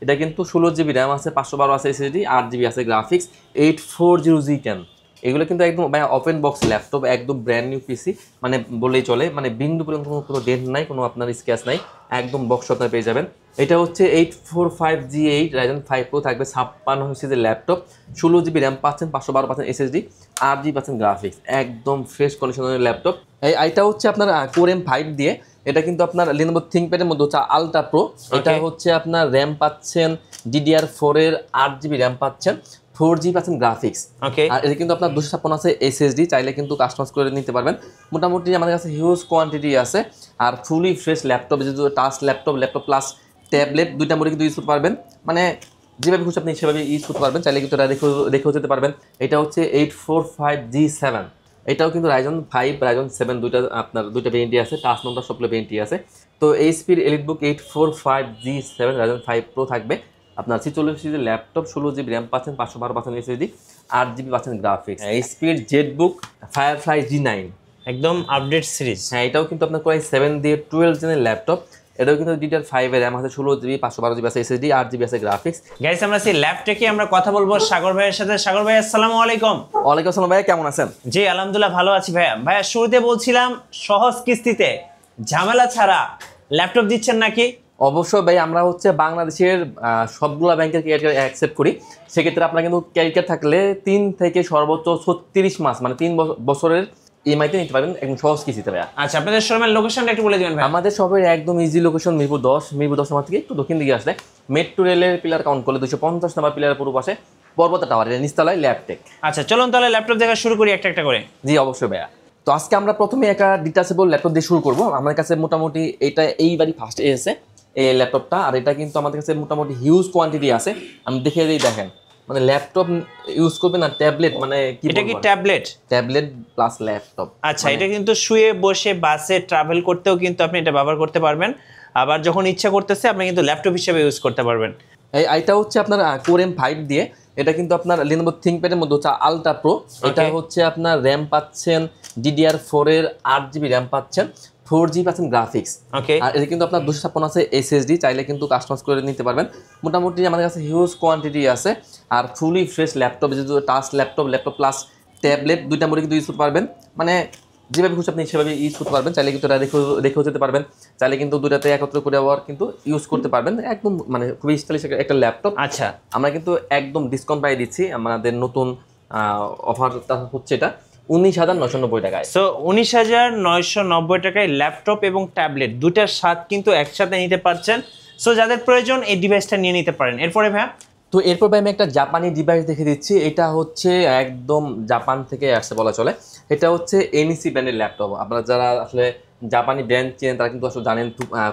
এটা কিন্তু 16 GB RAM আছে, 512 আছে এসএসডি, 8 GB আছে গ্রাফিক্স, 840G10। এগুলো কিন্তু একদম ওপেন বক্স ল্যাপটপ, একদম ব্র্যান্ড নিউ পিসি মানে বললেই চলে, মানে বিন্দু পর্যন্ত কোনো ডেন্ট নাই, কোনো আপনার স্ক্র্যাচ নাই, একদম বক্স আপনার পেয়ে যাবেন। এটা হচ্ছে 845G8 Ryzen 5 Pro থাকবে, 56 সিরিজের ল্যাপটপ, 16 GB র্যাম পাচ্ছেন, 512 পাচ্ছেন এসএসডি, 8 GB পাচ্ছেন গ্রাফিক্স, একদম ফ্রেশ কন্ডিশনের ল্যাপটপ। এইটা হচ্ছে আপনার Core M5 দিয়ে, এটা কিন্তু আপনার Lenovo ThinkPad এর মধ্যে হচ্ছে আলট্রা প্রো। এটা হচ্ছে আপনার র্যাম পাচ্ছেন DDR4 এর 8 GB র্যাম পাচ্ছেন, 4G পাচ্ছেন গ্রাফিক্স। আর এটা কিন্তু আপনার 256 আছে এসএসডি, চাইলে কিন্তু কাস্টমাইজ করে নিতে পারবেন। মোটামুটি আমাদের কাছে হিউজ কোয়ান্টিটি আছে, আর ফুলি ফ্রেশ ল্যাপটপ, যেহেতু টাচ ল্যাপটপ প্লাস ট্যাবলেট দুইটা মোডে কিন্তু ইউজ করতে পারবেন, মানে যেভাবে খুশি আপনি সেভাবে ইউজ করতে পারবেন, চাইলে কিন্তু এটা রেখেও যেতে পারবেন। এটা হচ্ছে 845G7, এটাও কিন্তু Ryzen 5 Ryzen 7 দুইটা ভেরিয়েন্টই আছে, টাচ নাম্বার সবগুলো ভেরিয়েন্টই আছে। তো এইচপির এলিটবুক 845G7 Ryzen 5 Pro থাকবে আপনার 46 সিরিজের ল্যাপটপ, 16 GB র্যাম পাচ্ছেন, 512 পাচ্ছেন এসএসডি, 8 GB পাচ্ছেন গ্রাফিক্স। এইচপির জেটবুক Firefly G9, একদম আপডেট সিরিজ। হ্যাঁ, এটাও কিন্তু আপনার Core i7 দিয়ে 12 জেনের ল্যাপটপ, এটাও কিন্তু DDR5 এর র্যাম আছে, 16 GB, 512 GB আছে এসএসডি, 8 GB আছে গ্রাফিক্স। গাইস, আমরা সেই ল্যাপটপে আমরা কথা বলবো সাগর ভাইয়ের সাথে। সাগর ভাই, আসসালামু আলাইকুম। ওয়ালাইকুম আসসালাম ভাই, কেমন আছেন? জি আলহামদুলিল্লাহ ভালো আছি ভাইয়া। ভাইয়া, শুরুতে বলছিলাম সহজ কিস্তিতে ঝামেলা ছাড়া ল্যাপটপ দিচ্ছেন নাকি? অবশ্যই ভাই, আমরা হচ্ছে বাংলাদেশের সবগুলা ব্যাংকের ক্রেডিট কার্ড অ্যাকসেপ্ট করি। সেক্ষেত্রে আপনার কিন্তু ক্রেডিট কার্ড থাকলে 3 থেকে সর্বোচ্চ 36 মাস, মানে 3 বছরের ইএমআইতে নিতে পারবেন একদম সহজ কিস্তিতে ভাইয়া। আচ্ছা, আপনাদের শোরুমের লোকেশনটা একটু বলে দিবেন ভাই। আমাদের শপের একদম ইজি লোকেশন মিরপুর 10 আমার থেকে একটু দক্ষিণ দিকে আসলে মেট্রো রেলের পিলার কাউন্ট করলে 250 নম্বর পিলারের পূর্ব পাশে পর্বত টাওয়ারের নিচতলায় ল্যাপটেক। আচ্ছা, চলুন তাহলে ল্যাপটপ দেখা শুরু করি একটা একটা করে। জি অবশ্যই ভাইয়া। তো আজকে আমরা প্রথমে একটা ডিটাচেবল ল্যাপটপ দিয়ে শুরু করবো। আমার কাছে মোটামুটি এটা এইবারই ফার্স্ট এসেছে এই ল্যাপটপটা, আর এটা কিন্তু আমাদের কাছে মোটামুটি হিউজ কোয়ান্টিটি আছে। আমি দেখে দিই, দেখেন, মানে ল্যাপটপ ইউজ করবে না ট্যাবলেট, মানে কি এটা কি ট্যাবলেট? Tablet plus laptop. আচ্ছা, এটা কিন্তু শুয়ে বসে বাসে ট্রাভেল করতেও কিন্তু আপনি এটা ব্যবহার করতে পারবেন, আবার যখন ইচ্ছা করতেছে আপনি কিন্তু ল্যাপটপ হিসেবে ইউজ করতে পারবেন। এইটা হচ্ছে আপনার Core M5 দিয়ে, এটা কিন্তু আপনার Lenovo ThinkPad এর মধ্যে হচ্ছে আলট্রা প্রো। এটা হচ্ছে আপনার র্যাম পাচ্ছেন DDR4 এর 8 GB র্যাম পাচ্ছেন, 4G পাচ্ছেন গ্রাফিক্স। আর এটা কিন্তু আপনার 256 আছে এসএসডি, চাইলে কিন্তু কাস্টমাইজ করে নিতে পারবেন। মোটামুটি আমাদের কাছে হিউজ কোয়ান্টিটি আছে, আর ফুলি ফ্রেশ ল্যাপটপ, যেহেতু টাচ ল্যাপটপ প্লাস ট্যাবলেট দুইটা মোডে কিন্তু ইউজ করতে পারবেন, মানে যেভাবে খুশি আপনি সেভাবে ইউজ করতে পারবেন, চাইলে কিন্তু এটা রেখেও যেতে পারবেন, চাইলে কিন্তু দুটাতে একত্র করে আবার কিন্তু ইউজ করতে পারবেন। একদম মানে খুবই স্টাইলিশ একটা ল্যাপটপ। আচ্ছা, আমরা কিন্তু একদম ডিসকাউন্ট প্রাইস দিচ্ছি, আমাদের নতুন অফারটা হচ্ছে এটা 19,990 টাকায়। সো 19,990 টাকায় ল্যাপটপ এবং ট্যাবলেট দুটার স্বাদ কিন্তু একসাথে নিতে পারছেন। সো যাদের প্রয়োজন এই ডিভাইসটা নিয়ে নিতে পারেন। এরপরে ভাইয়া, তো এরপর ভাই আমি একটা জাপানি ডিভাইস দেখে দিচ্ছি। এটা হচ্ছে একদম জাপান থেকে আসছে বলা চলে। এটা হচ্ছে এনইসি ব্র্যান্ডের ল্যাপটপ। আপনারা যারা আসলে জাপানি ব্র্যান্ড চেনেন তারা কিন্তু আসলে জানেন,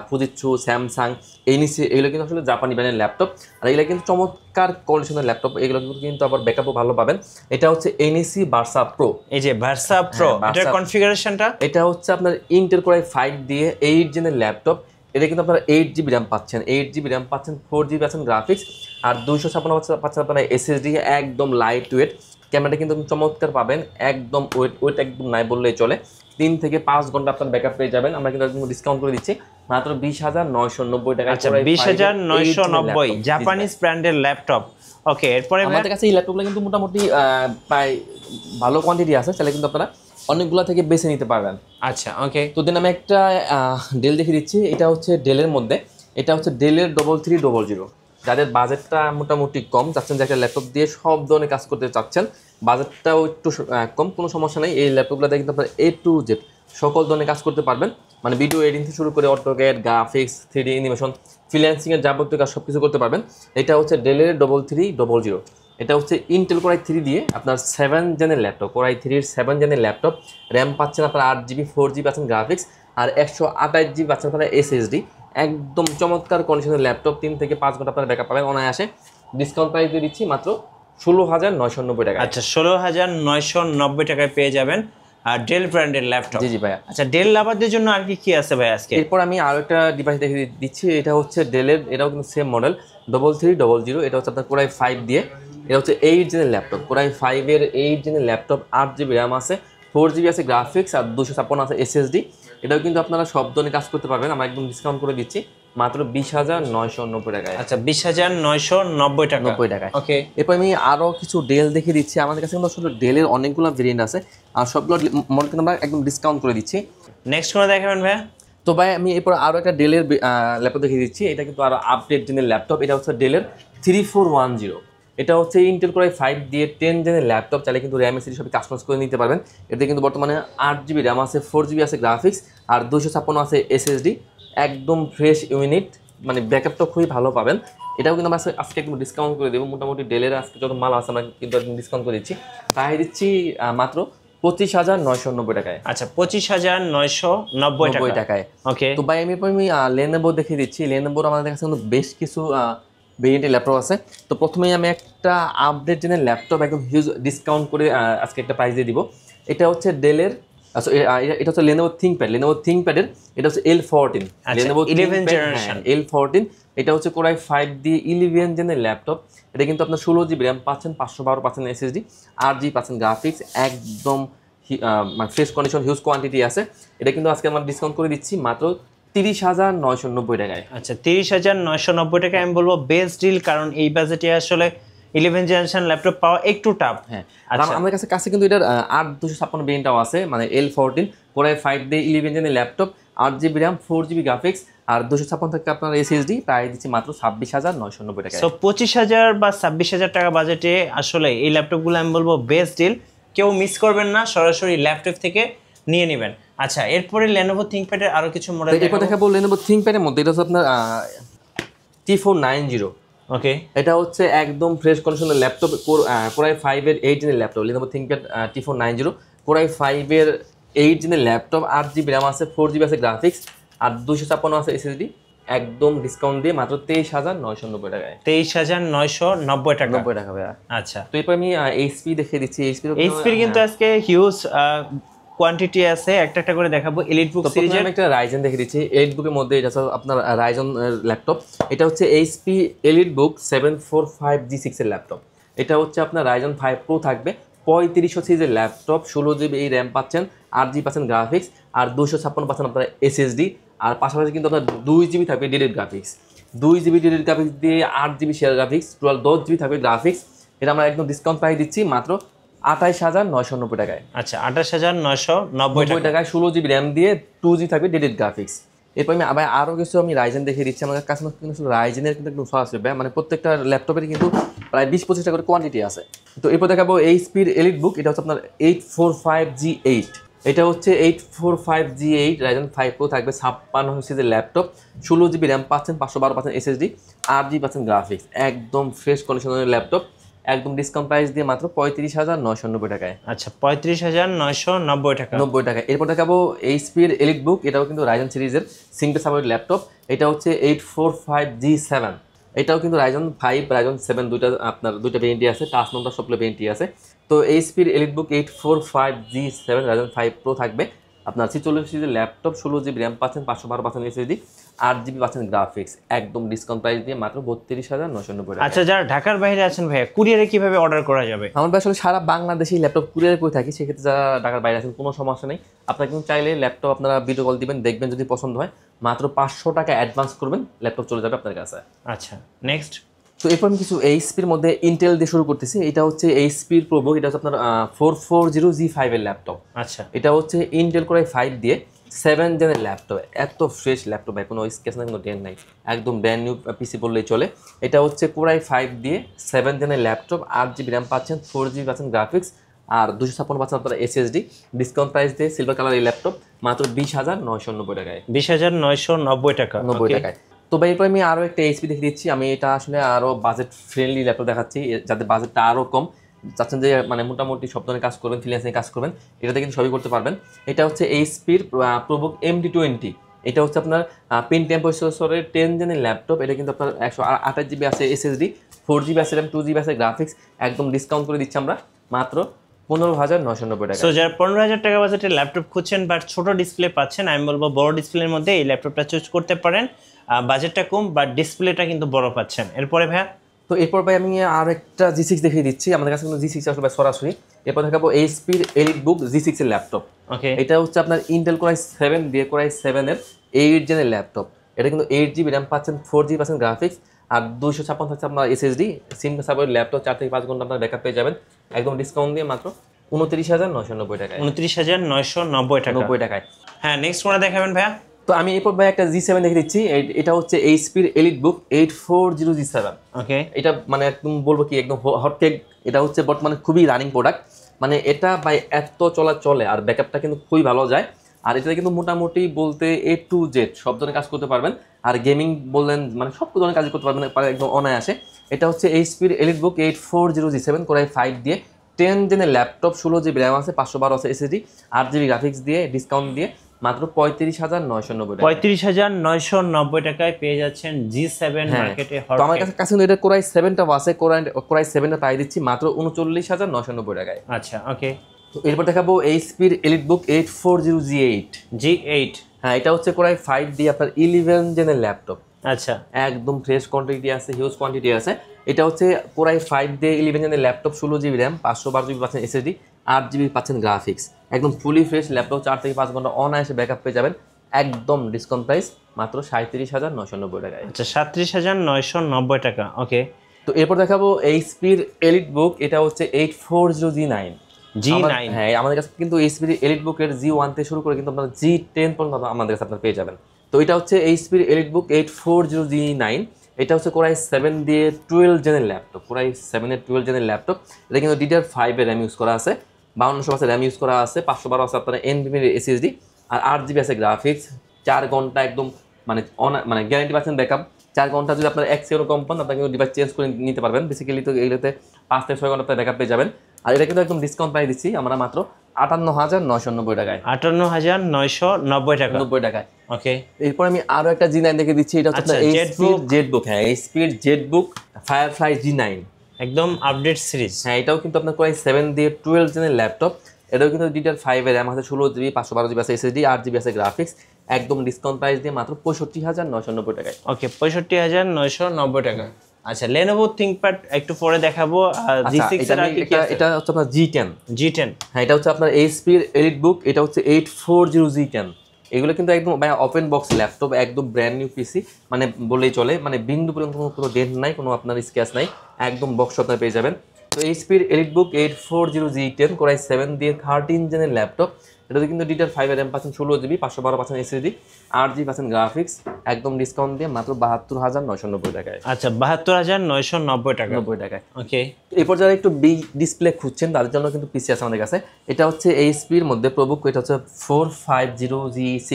ফুজিৎসু, স্যামসাং, এনইসি, এগুলো কিন্তু আসলে জাপানি ব্র্যান্ডের ল্যাপটপ, আর এগুলো কিন্তু চমৎকার কন্ডিশনের ল্যাপটপ। এগুলো কিন্তু আবার ব্যাকআপও ভালো পাবেন। এটা হচ্ছে এনইসি ভার্সা প্রো। এই যে ভার্সা প্রো, এটার কনফিগারেশনটা, এটা হচ্ছে আপনার ইন্টেল কোর i5 দিয়ে 8 জেনের ল্যাপটপ। এটা কিন্তু আপনার 8 GB র্যাম পাচ্ছেন, 4 GB পাচ্ছেন গ্রাফিক্স, আর 256 পাচ্ছেন আপনার এসএসডি। একদম লাইট ওয়েট, ক্যামেরাটা কিন্তু চমৎকার পাবেন, একদম ওয়েট একদম নাই বললেই চলে। 3 থেকে 5 ঘন্টা আপনার ব্যাকআপ পেয়ে যাবেন। আমরা কিন্তু ডিসকাউন্ট করে দিচ্ছি মাত্র 20,990 টাকা। আচ্ছা, 20,990 জাপানিজ ব্র্যান্ডের ল্যাপটপ। ওকে, এরপরে আমাদের কাছে এই ল্যাপটপগুলো কিন্তু মোটামুটি প্রায় ভালো কোয়ান্টিটি আছে, তাহলে কিন্তু আপনারা অনেকগুলো থেকে বেছে নিতে পারবেন। আচ্ছা, ওকে। তো দেন আমি একটা ডেল দেখে দিচ্ছি। এটা হচ্ছে ডেলের মধ্যে, এটা হচ্ছে ডেলের 3300। যাদের বাজেটটা মোটামুটি কম, চাচ্ছেন যে একটা ল্যাপটপ দিয়ে সব ধরনের কাজ করতে চাচ্ছেন, বাজেটটাও একটু কম, কোনো সমস্যা নেই। এই ল্যাপটপগুলো দিয়ে কিন্তু আপনার A to Z সকল ধরনের কাজ করতে পারবেন, মানে ভিডিও এডিটিং থেকে শুরু করে অটোক্যাড, গ্রাফিক্স, 3D অ্যানিমেশন, ফ্রিল্যান্সিংয়ের যাবতীয় কাজ সব কিছু করতে পারবেন। এটা হচ্ছে ডেলের 3300। এটা হচ্ছে ইন্টেল কোর i3 দিয়ে আপনার 7 জেনের ল্যাপটপ, কোর i3 এর 7 জেনের ল্যাপটপ। র্যাম পাচ্ছেন আপনার 8 GB, 4G পাচ্ছেন গ্রাফিক্স, আর 128 GB পাচ্ছেন আপনার এসএসডি। একদম চমৎকার কন্ডিশনের ল্যাপটপ, 3 থেকে 5 ঘন্টা আপনার ব্যাকআপ পাবেন অনায়াসে। ডিসকাউন্ট প্রাইস দিয়ে দিচ্ছি মাত্র 16,990 টাকা। আচ্ছা, 16,990 টাকায় পেয়ে যাবেন আর ডেল ব্র্যান্ডের ল্যাপটপ। জি ভাইয়া। আচ্ছা, ডেল লাভারদের জন্য আর কি আছে ভাই আজকে? এরপর আমি আরও একটা ডিভাইস দেখে দিচ্ছি। এটা হচ্ছে ডেলের, এটাও কিন্তু সেম মডেল 3300। এটা হচ্ছে আপনার কোর i5 দিয়ে, এটা হচ্ছে 8 জেনের ল্যাপটপ, কোর i5 এর 8 জেনের ল্যাপটপ, 8 GB র্যাম আছে, 4GB আছে গ্রাফিক্স, আর 256 আছে এসএসডি। এটাও কিন্তু আপনারা সব ধরনের কাজ করতে পারবেন। আমরা একদম ডিসকাউন্ট করে দিচ্ছি মাত্র 20,990 টাকায়। আচ্ছা 20,990 টাকা। 90 টাকায়। ওকে, এরপর আমি আরো কিছু ডেল দেখে দিচ্ছি। আমাদের কাছে কিন্তু আসলে ডেলের অনেকগুলো ভেরিয়েন্ট আছে, আর সবগুলো মনে কিন্তু আমরা একদম ডিসকাউন্ট করে দিচ্ছি। নেক্সট কোন দেখাবেন ভাইয়া? তো ভাই আমি এরপর আরো একটা ডেলের ল্যাপটপ দেখিয়ে দিচ্ছি। এটা কিন্তু আরো আপডেট জেনের ল্যাপটপ। এটা হচ্ছে ডেলের 3410। এটা হচ্ছে ইন্টেল কোর i5 দিয়ে 10 জেনের ল্যাপটপ। চাইলে কিন্তু র্যাম এসিডি সবই কাস্টমাইজ করে নিতে পারবেন। এতে কিন্তু বর্তমানে 8GB র্যাম আছে, 4GB আছে গ্রাফিক্স, আর 256 আছে এসএসডি। একদম ফ্রেশ ইউনিট, মানে ব্যাকআপটা খুবই ভালো পাবেন। এটাও কিন্তু আমরা আজকে একটু ডিসকাউন্ট করে দেবো। মোটামুটি ডেলের আজকে যত মাল আছে আমরা কিন্তু একদম ডিসকাউন্ট করে দিচ্ছি। তাই দিচ্ছি মাত্র 25,990 টাকায়। আচ্ছা 25,990 টাকায়। ওকে, তো ভাই আমি লেনোভো দেখিয়ে দিচ্ছি। লেনোভোর আমাদের কাছে কিন্তু বেশ কিছু ভেরিয়েন্টের ল্যাপটপ আছে। তো প্রথমেই আমি একটা আপডেট জেনের ল্যাপটপ একদম হিউজ ডিসকাউন্ট করে আজকে একটা প্রাইস দিয়ে দিব। এটা হচ্ছে ডেলের, এটা হচ্ছে লেনোভো থিংকপ্যাডের, এটা হচ্ছে L14, লেনোভো 11 জেনারেশন L14। এটা হচ্ছে কোর i5 দিয়ে 11 জেনের ল্যাপটপ। এটা কিন্তু আপনার 16GB র্যাম পাচ্ছেন, 512 পাচ্ছেন এসএসডি, 8GB পাচ্ছেন গ্রাফিক্স, একদম মানে ফ্রেশ কন্ডিশন, হিউজ কোয়ান্টিটি আছে। এটা কিন্তু আজকে আমরা ডিসকাউন্ট করে দিচ্ছি মাত্র 30,990 টাকায়। আচ্ছা 30,990 টাকা আমি বলবো বেস্ট ডিল, কারণ এই বাজেটে আসলে 11 জেনারেশন ল্যাপটপ পাওয়া একটু টাফ। হ্যাঁ, আচ্ছা আমাদের কাছে কিন্তু এটার 8256 ভেরিয়েন্টটাও আছে, মানে L14 কোর i5 দিয়ে 11 জেনের laptop, 8GB RAM, 4GB graphics, আর 256 থেকে আপনার এসএসডি। প্রায় দিচ্ছি মাত্র 26,990 টাকায়। সো 25,000 বা 26,000 টাকা বাজেটে আসলে এই ল্যাপটপগুলো আমি বলবো বেস্ট ডিল, কেউ মিস করবেন না, সরাসরি ল্যাপটপ থেকে নিয়ে নেবেন। আচ্ছা এরপরে লেনোভো থিংকপ্যাডের আরো কিছু মডেল এরপর দেখাবো লেনোভো থিংকপ্যাডের মধ্যে। এটা হচ্ছে আপনার T490। ওকে, এটা হচ্ছে একদম ফ্রেশ কন্ডিশনের ল্যাপটপ, কোর i5 এর 8 জেনের laptop, Lenovo ThinkPad T490। Core i5 এর 8 জেনের ল্যাপটপ, 8GB র্যাম আছে, 4GB আছে গ্রাফিক্স, আর 256 আছে এসএসডি। একদম ডিসকাউন্ট দিয়ে মাত্র 23,990 টাকায়। 23,990 টাকা। 90 টাকা ভাইয়া। আচ্ছা তো এরপর আমি এইচপি দেখিয়ে দিচ্ছি। এইচপির কিন্তু আজকে হিউজ কোয়ান্টিটি আছে, একটা একটা করে দেখাবো। এলিট বুক সিরিজের আমি একটা রাইজেন দেখিয়ে দিচ্ছি। এলিট বুকের মধ্যে এটা হচ্ছে আপনার রাইজন ল্যাপটপ। এটা হচ্ছে এইচপি এলিট বুক 745G6 এর ল্যাপটপ। এটা হচ্ছে আপনার রাইজন 5 প্রো থাকবে, 3500 সিরিজের ল্যাপটপ, 16GB এই র্যাম পাচ্ছেন, 8GB পাচ্ছেন গ্রাফিক্স, আর 256 পাচ্ছেন আপনার এসএসডি। আর পাশাপাশি কিন্তু আপনার 2GB থাকবে dedicated graphics, 2GB dedicated graphics দিয়ে 8GB share graphics, total 10GB থাকবে গ্রাফিক্স। এটা আমরা একদম ডিসকাউন্ট প্রাইস দিচ্ছি মাত্র 28,990 টাকায়। আচ্ছা 28,990 টাকায় 16GB র্যাম দিয়ে 2GB থাকবে ডেডিকেটেড গ্রাফিক্স। এরপর আমি আবার আরও কিছু রাইজেন দেখিয়ে দিচ্ছি। আমাদের কাছে কিন্তু রাইজেনের কিন্তু একদম সহজ হবে, মানে প্রত্যেকটা ল্যাপটপের কিন্তু প্রায় 20-25টা করে কোয়ান্টিটি আছে। তো এরপর দেখাবো এইচপির এলিট বুক। এটা হচ্ছে আপনার 845G8। এটা হচ্ছে 845G8 রাইজেন 5 প্রো থাকবে, 56 সিরিজের ল্যাপটপ, 16GB র্যাম পাচ্ছেন, 512 পাচ্ছেন এসএসডি, 8GB পাচ্ছেন গ্রাফিক্স। একদম ফ্রেশ কন্ডিশনের ল্যাপটপ, একদম ডিসকাউন্ট প্রাইস দিয়ে মাত্র 35,990 টাকায়। আচ্ছা 35,990 টাকা। 90 টাকা। এরপর দেখাবো এইচপির এলিট বুক। এটাও কিন্তু রাইজন সিরিজের সিঙ্গেল সাপোর্ট ল্যাপটপ। এটা হচ্ছে 845G7। এটাও কিন্তু রাইজন 5 রাইজন 7 দুইটা ভেরিয়েন্টই আছে, টাচ নাম্বার সবগুলো ভেরিয়েন্টই আছে। তো এইচপির এলিট বুক 845G7 রাইজন 5 প্রো থাকবে, আপনার 46 সিরিজের ল্যাপটপ, 16GB র্যাম পাচ্ছেন, 512 পাচ্ছেন এসএসডি, 8GB পাচ্ছেন গ্রাফিক্স। একদম ডিসকাউন্ট প্রাইস দিয়ে মাত্র 32,990 টাকা। আচ্ছা যারা ঢাকার বাইরে আছেন ভাইয়া, কুরিয়ারে কিভাবে অর্ডার করা যাবে? আমরা আসলে সারা বাংলাদেশে ল্যাপটপ কুরিয়ার করে থাকি। সেক্ষেত্রে যারা ঢাকার বাইরে আছেন কোনো সমস্যা নেই। আপনারা কিন্তু চাইলে ল্যাপটপ আপনারা ভিডিও কল দিবেন, দেখবেন, যদি পছন্দ হয় মাত্র 500 টাকা অ্যাডভান্স করবেন, ল্যাপটপ চলে যাবে আপনার কাছে। আচ্ছা নেক্সট। তো এরপর আমি কিছু এইচপির মধ্যে ইন্টেল দিয়ে শুরু করতেছি। এটা হচ্ছে এইচপির প্রোবুক। এটা হচ্ছে আপনার 440G5 এর ল্যাপটপ। আচ্ছা এটা হচ্ছে ইন্টেল কোর i5 দিয়ে 7 জেনের ল্যাপটপ। এত ফ্রেশ ল্যাপটপ, কোনো স্কেচ নাই, কোনো ডেন নাই, একদম ব্র্যান্ড নিউ পিসি বললেই চলে। এটা হচ্ছে কোর i5 দিয়ে 7 জেনের ল্যাপটপ, 8GB র্যাম পাচ্ছেন, 4GB পাচ্ছেন গ্রাফিক্স, আর 256 পাচ্ছেন আপনারা এসএসডি। ডিসকাউন্ট প্রাইস দিয়ে সিলভার কালার এই ল্যাপটপ মাত্র 20,990 টাকায়। 20,990 টাকা। 90 টাকায়। তো ভাই এরপর আমি আরও একটা এইচপি দেখে দিচ্ছি। আমি এটা আসলে আরও বাজেট ফ্রেন্ডলি ল্যাপটপ দেখাচ্ছি, যাদের বাজেটটা আরও কম, চাচ্ছেন যে মানে মোটামুটি সব ধরনের কাজ করবেন, ফ্রিল্যান্সিং কাজ করবেন, এটাতে কিন্তু সবই করতে পারবেন। এটা হচ্ছে এইচপির প্রোবুক MD20। এটা হচ্ছে আপনার পেন্টিয়াম প্রসেসরের 10 জেনের ল্যাপটপ। এটা কিন্তু আপনার 128GB আছে এসএসডি, 4GB আছে র্যাম, 2GB আছে গ্রাফিক্স। একদম ডিসকাউন্ট করে দিচ্ছি আমরা মাত্র 15,990 টাকা। সো যারা 15,000 টাকা বাজেটের ল্যাপটপ খুঁজছেন বাট ছোট ডিসপ্লে পাচ্ছেন, আমি বলবো বড় ডিসপ্লের মধ্যে এই ল্যাপটপটা চুজ করতে পারেন। বাজেটটা কম বাট ডিসপ্লেটা কিন্তু বড় পাচ্ছেন। এরপরে ভাইয়া, তো এরপর ভাই আমি আর একটা G6 দেখিয়ে দিচ্ছি। আমাদের কাছে কিন্তু G6 আসলে সরাসরি। এরপর দেখাবো এইচপির এলিট বুক G6 এর ল্যাপটপ। ওকে এটা হচ্ছে আপনার ইন্টেল কোর i7 দিয়ে কোর i7 এর 8 জেনের ল্যাপটপ। এটা কিন্তু 8 GB র্যাম পাচ্ছেন, 4 GB পাচ্ছেন গ্রাফিক্স, আর 256 থাকছে আপনার SSD, সিম সাপোর্ট, ল্যাপটপ 4 থেকে 5 ঘন্টা আপনার ব্যাকআপ পেয়ে যাবেন একদম ডিসকাউন্ট দিয়ে মাত্র 29,990 টাকায়। 29,990 টাকা। 90 টাকায়। হ্যাঁ, নেক্সট কোনটা দেখাবেন ভাইয়া? তো আমি এরপর ভাই একটা G7 দেখে দিচ্ছি। এটা হচ্ছে এইচপির এলিটবুক 840G7। ওকে, এটা মানে একদম বলবো কি একদম হট কেক। এটা হচ্ছে বর্তমানে খুবই রানিং প্রোডাক্ট, মানে এটা ভাই এত চলে আর ব্যাকআপটা কিন্তু খুবই ভালো যায়। আর এটাতে কিন্তু মোটামুটি বলতে A to Z সব ধরনের কাজ করতে পারবেন, আর গেমিং বললেন মানে সব ধরনের কাজ করতে পারবেন একদম অনায়াসে। এটা হচ্ছে এইচপির এলিটবুক 840G7 Core i5 দিয়ে 10 জেনের ল্যাপটপ, 16 GB র্যাম আছে, 512 আছে SSD, 8 GB গ্রাফিক্স দিয়ে ডিসকাউন্ট দিয়ে মাত্র 35,990 টাকা। 35,990 টাকায় পেয়ে যাচ্ছেন G7 মার্কেটে হট। তো আমার কাছে এটা Core i7টা আছে, Core i7টা পাই দিচ্ছি মাত্র 39,990 টাকায়। আচ্ছা, ওকে। তো এরপর দেখাবো এইচপির এলিটবুক 840G8। G8, হ্যাঁ, এটা হচ্ছে Core i5 দিয়ে আপনার 11 জেনের ল্যাপটপ। আচ্ছা, একদম ফ্রেশ কোয়ান্টিটি আছে, হিউজ কোয়ান্টিটি আছে। এটা হচ্ছে Core i5 দিয়ে 11 জেনের ল্যাপটপ, 16 GB র্যাম, 512 GB পাচ্ছেন SSD, 8 GB পাচ্ছেন গ্রাফিক্স, একদম ফুলি ফ্রেশ ল্যাপটপ, 4 থেকে 5 ঘন্টা অনায়াসে ব্যাকআপ পেয়ে যাবেন একদম ডিসকাউন্ট প্রাইস মাত্র 37,990 টাকায়। আচ্ছা, 37,990 টাকা, ওকে। তো এরপর দেখাবো এইচপির এলিটবুক। এটা হচ্ছে 840G9। হ্যাঁ, আমাদের কাছে কিন্তু এইচপির এলিটবুকের G1 থেকে শুরু করে কিন্তু আপনার G10 পর্যন্ত আমাদের কাছে আপনারা পেয়ে যাবেন। তো এটা হচ্ছে এইচপির এলিটবুক 840G9। এটা হচ্ছে Core i7 দিয়ে 12 জেনের ল্যাপটপ, Core i7 এর 12 জেনের ল্যাপটপ। এটা কিন্তু DDR5 এর র্যাম ইউজ করা আছে, 5200 আছে র্যাম ইউজ করা আছে, 512 আছে আপনার NVMe এর SSD, আর 8 GB আছে গ্রাফিক্স। 4 ঘন্টা একদম মানে গ্যারান্টি পাচ্ছেন ব্যাকআপ। 4 ঘন্টা যদি আপনার 1 সেকেন্ড কম পান, আপনার কিন্তু ডিভাইস চেঞ্জ করে নিতে পারবেন। বেসিক্যালি তো এইগুলোতে 5 থেকে 6 ঘন্টা আপনার ব্যাকআপ পেয়ে যাবেন। আর এটা কিন্তু একদম ডিসকাউন্ট প্রাইস দিচ্ছি আমরা মাত্র 58,990 টাকায়। 58,990 টাকা, 90 টাকায়, ওকে। এরপর আমি আরো একটা G9 দেখে দিচ্ছি। এটা হচ্ছে এইচপির জেটবুক। হ্যাঁ, এইচপির জেটবুক ফায়ারফ্লাই G9, একদম আপডেট সিরিজ। হ্যাঁ, এটাও কিন্তু আপনার Core i7 দিয়ে 12 জেনের ল্যাপটপ। এটাও কিন্তু DDR5 এর র্যাম আছে, 16 GB, 512 GB আছে SSD, 8 GB আছে গ্রাফিক্স, একদম ডিসকাউন্ট প্রাইস দিয়ে মাত্র 65,990 টাকায়। ওকে, 65,990 টাকা। আচ্ছা, Lenovo ThinkPad একটু পরে দেখাবো। G6 এর আর কি কি আছে? এটা হচ্ছে আপনার G10। G10, হ্যাঁ, এটা হচ্ছে আপনার এইচপির এলিটবুক। এটা হচ্ছে 840G10। এগুলো কিন্তু একদম ওপেন বক্স ল্যাপটপ, একদম ব্র্যান্ড নিউ পিসি মানে বললেই চলে, মানে বিন্দু পর্যন্ত কোনো ডেন্ট নাই, কোনো আপনার স্ক্র্যাচ নাই, একদম বক্স আপনার পেয়ে যাবেন। তো এইচপির এলিটবুক 840G10 Core i7 দিয়ে 13 জেনের ল্যাপটপ। এটাতে কিন্তু DDR5 এর র্যাম পাচ্ছেন, 16 GB, 512 পাচ্ছেন SSD, 8 GB পাচ্ছেন গ্রাফিক্স, একদম ডিসকাউন্ট দিয়ে মাত্র 72,990 টাকায়। আচ্ছা, 72,990 টাকা, 90 টাকায়। ওকে। এরপর যারা একটু বিগ ডিসপ্লে খুঁজছেন তাদের জন্য কিন্তু পিসি আছে আমাদের কাছে। এটা হচ্ছে এইচপির মধ্যে প্রবুক। এটা হচ্ছে 450G6।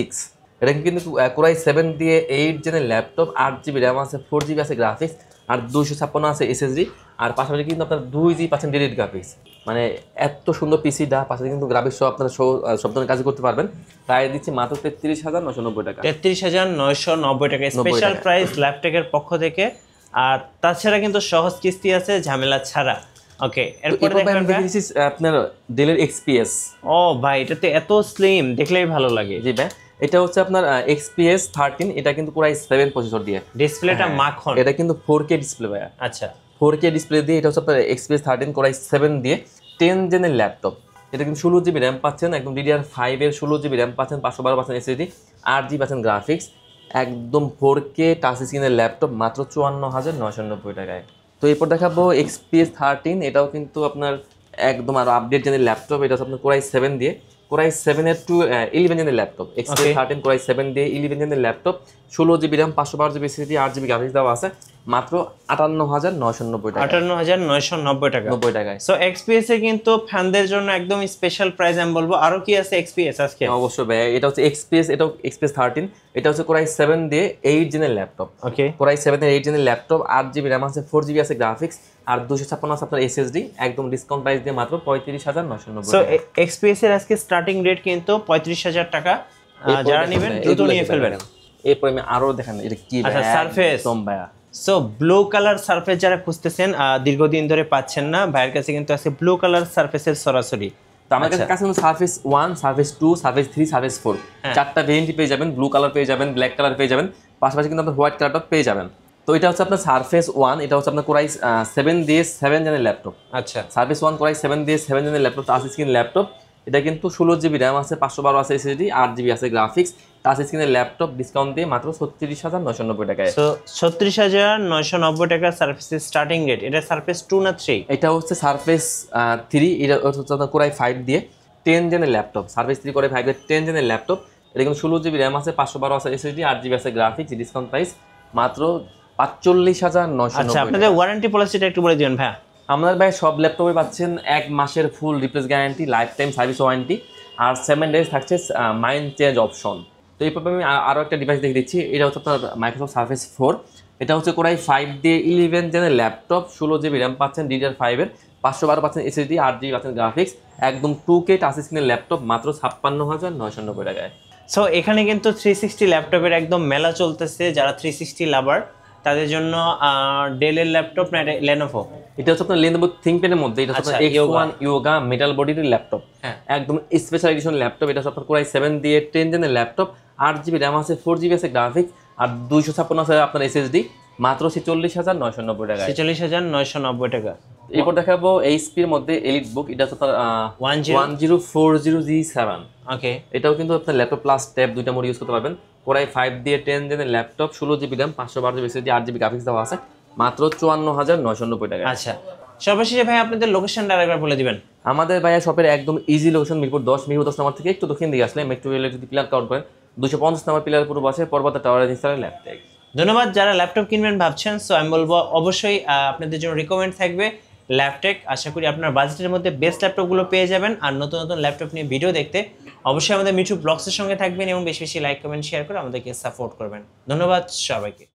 এটা কিন্তু Core i7 দিয়ে 8 জেনের ল্যাপটপ, 8 GB র্যাম আছে, 4 GB আছে গ্রাফিক্স, আর 256 আছে SSD, আর পাশাপাশি কিন্তু আপনার 2 GB পাচ্ছেন ডেডিকেটেড গ্রাফিক্স। মানে এত সুন্দর পিসিটা, পাশাপাশি কিন্তু গ্রাফিক্স সহ আপনারা সব ধরনের কাজ করতে পারবেন। তাই দিচ্ছি মাত্র 33,990 টাকা। 33,990 টাকা স্পেশাল প্রাইস ল্যাপটপের পক্ষ থেকে। আর তাছাড়া কিন্তু সহজ কিস্তি আছে, ঝামেলা ছাড়া। ওকে, এরপরে দেখেন আপনার ডেলের XPS। ও ভাই, এটাতে এত স্লিম, দেখলেই ভালো লাগে। জি ভাই, এটা হচ্ছে আপনার XPS 13। এটা কিন্তু Core i7 প্রসেসর দিয়ে, ডিসপ্লেটা মাখন। এটা কিন্তু 4K ডিসপ্লে ভাইয়া। আচ্ছা, 4K ডিসপ্লে দিয়ে। এটা হচ্ছে আপনার XPS 13 Core i7 দিয়ে 10 জেনের ল্যাপটপ। এটা কিন্তু 16 GB র্যাম পাচ্ছেন, একদম DDR5 এর 16 GB র্যাম পাচ্ছেন, 512 পাচ্ছেন SSD, 8 GB পাচ্ছেন গ্রাফিক্স, একদম 4K টাচ স্ক্রিনের ল্যাপটপ মাত্র 54,990 টাকায়। তো এরপর দেখাবো XPS 13। এটাও কিন্তু আপনার একদম আরো আপডেট জেনের ল্যাপটপ। এটা হচ্ছে আপনার Core i7 দিয়ে, Core i7 এর 11 জেনের ল্যাপটপ। XPS 13 Core i7 দিয়ে 11 জেনের laptop, 16 GB RAM, 512 GB SSD, 8 GB graphics দেওয়া আছে, মাত্র 58,990 টাকা। 58,990 টাকা, 90 টাকায়। সো XPS এ কিন্তু ফ্যানদের জন্য একদম স্পেশাল প্রাইস আমি বলবো। আরো কি আছে XPS আজকে? অবশ্যই ভাই, এটা হচ্ছে XPS, এটাও XPS 13। এটা হচ্ছে Core i7 দিয়ে 8 জেনের ল্যাপটপ। ওকে, Core i7 এর 8 জেনের ল্যাপটপ, 8 GB র্যাম আছে, 4 GB আছে গ্রাফিক্স, আর 256 আছে আপনার SSD, একদম ডিসকাউন্ট প্রাইস দিয়ে মাত্র 35,990 সো টাকা। XPS এর আজকে স্টার্টিং রেট কিন্তু 35,000 টাকা। যারা নেবেন দ্রুত নিয়ে ফেলবেন। এরপর আমি আরো দেখেন এটা কি ভাই, আচ্ছা, সারফেস। ভাইয়া, সো ব্লু কালার সারফেস যারা খুঁজতেছেন, দীর্ঘদিন ধরে পাচ্ছেন না, ভাইয়ের কাছে কিন্তু আছে ব্লু কালার সারফেসের সরাসরি। তো আমার কাছে কিন্তু সারফেস 1, সারফেস 2, সারফেস 3, সারফেস 4 চারটা ভেরিয়েন্টই পেয়ে যাবেন। ব্লু কালার পেয়ে যাবেন, ব্ল্যাক কালার পেয়ে যাবেন, পাশাপাশি কিন্তু আপনার হোয়াইট কালারটা পেয়ে যাবেন। তো এটা হচ্ছে আপনার সারফেস 1। এটা হচ্ছে আপনার Core i7 দিয়ে 7 জেনের ল্যাপটপ। আচ্ছা, সারফেস 1 Core i7 দিয়ে 7 জেনের ল্যাপটপ, টাচ স্ক্রিন ল্যাপটপ, এটা কিন্তু 16 GB র্যাম আছে, 512 আছে এসএসডি, 8 GB আছে গ্রাফিক্স, টাচ স্ক্রিনের ল্যাপটপ ডিসকাউন্ট দিয়ে মাত্র 36,990 টাকায়। সো 36,990 টাকা সারফেসের স্টার্টিং রেট। এটা সারফেস 2 না 3? এটা হচ্ছে সারফেস 3, এটা হচ্ছে কোরাই 5 দিয়ে 10 জেনের ল্যাপটপ, সারফেস 3 কোরাই 5 দিয়ে 10 জেনের ল্যাপটপ। এটা কিন্তু 16 GB র্যাম আছে, 512 আছে এসএসডি, 8 GB আছে গ্রাফিক্স, ডিসকাউন্ট প্রাইস মাত্র 45,990 আচ্ছা, আপনাদের ওয়ারেন্টি পলিসিটা একটু বলে দিবেন ভাই। আমাদের ভাই সব ল্যাপটপে পাচ্ছেন 1 মাসের full replace guarantee, lifetime service warranty, আর 7 ডেজ থাকছে মাইন্ড চেঞ্জ অপশন। তো এই পর্বে আমি আরও একটা ডিভাইস দেখে দিচ্ছি। এটা হচ্ছে আপনার মাইক্রোসফট সার্ফেস 4। এটা হচ্ছে কোরাই 5 দিয়ে 11 জেনের ল্যাপটপ, 16 GB র্যাম পাচ্ছেন, DDR5 এর, 512 পাচ্ছেন এসএসডি, 8 GB পাচ্ছেন গ্রাফিক্স, একদম 2K টাচ স্ক্রিনের ল্যাপটপ মাত্র 56,990 টাকায়। সো এখানে কিন্তু 360 ল্যাপটপের একদম মেলা চলতেছে। যারা 360 লাভার তাদের জন্য ডেলের ল্যাপটপ না লেনোভো? এটা হচ্ছে আপনার লেনোভো থিংকপ্যাডের মধ্যে, এটা হচ্ছে আপনার X1 ইয়োগা মেটাল বডির ল্যাপটপ, একদম স্পেশাল এডিশন ল্যাপটপ। এটা হচ্ছে আপনার কোরাই 7 দিয়ে 10 জেনের ল্যাপটপ, 8 GB র্যাম আছে, 4 GB আছে গ্রাফিক্স, আর 256 আছে আপনার এসএসডি, মাত্র 46,990 টাকায়। 46,990 টাকা। এরপর দেখাবো এইচপির মধ্যে এলিট বুক। এটা হচ্ছে আপনার 1040G7। ওকে, এটাও কিন্তু আপনার ল্যাপটপ প্লাস ট্যাব দুইটা মোড ইউজ করতে পারবেন। কোরাই 5 দিয়ে 10 জেনের laptop, 16 GB RAM, 512 SSD, 8 GB graphics দেওয়া আছে, মাত্র 54,990 টাকা। আচ্ছা, সর্বশেষে ভাই আপনাদের লোকেশনটা আরেকবার বলে দিবেন। আমাদের ভাইয়া শপের একদম ইজি লোকেশন মিরপুর 10 নম্বর থেকে একটু দক্ষিণ দিকে আসলে মেট্রো রেলের যদি পিলার কাউন্ট করেন 250 নম্বর পিলার পুরো বসে পর্বত টাওয়ারের নিচে ল্যাপটপ। ধন্যবাদ। যারা ল্যাপটপ কিনবেন ভাবছেন, সো আমি বলবো অবশ্যই আপনাদের জন্য রিকমেন্ড থাকবে ল্যাপটেক। আশা করি আপনার বাজেটের মধ্যে বেস্ট ল্যাপটপগুলো পেয়ে যাবেন। আর নতুন নতুন ল্যাপটপ নিয়ে ভিডিও দেখতে অবশ্যই আমাদের মিঠু ব্লগসের সঙ্গে থাকবেন এবং বেশি বেশি লাইক কমেন্ট শেয়ার করে আমাদেরকে সাপোর্ট করবেন। ধন্যবাদ সবাইকে।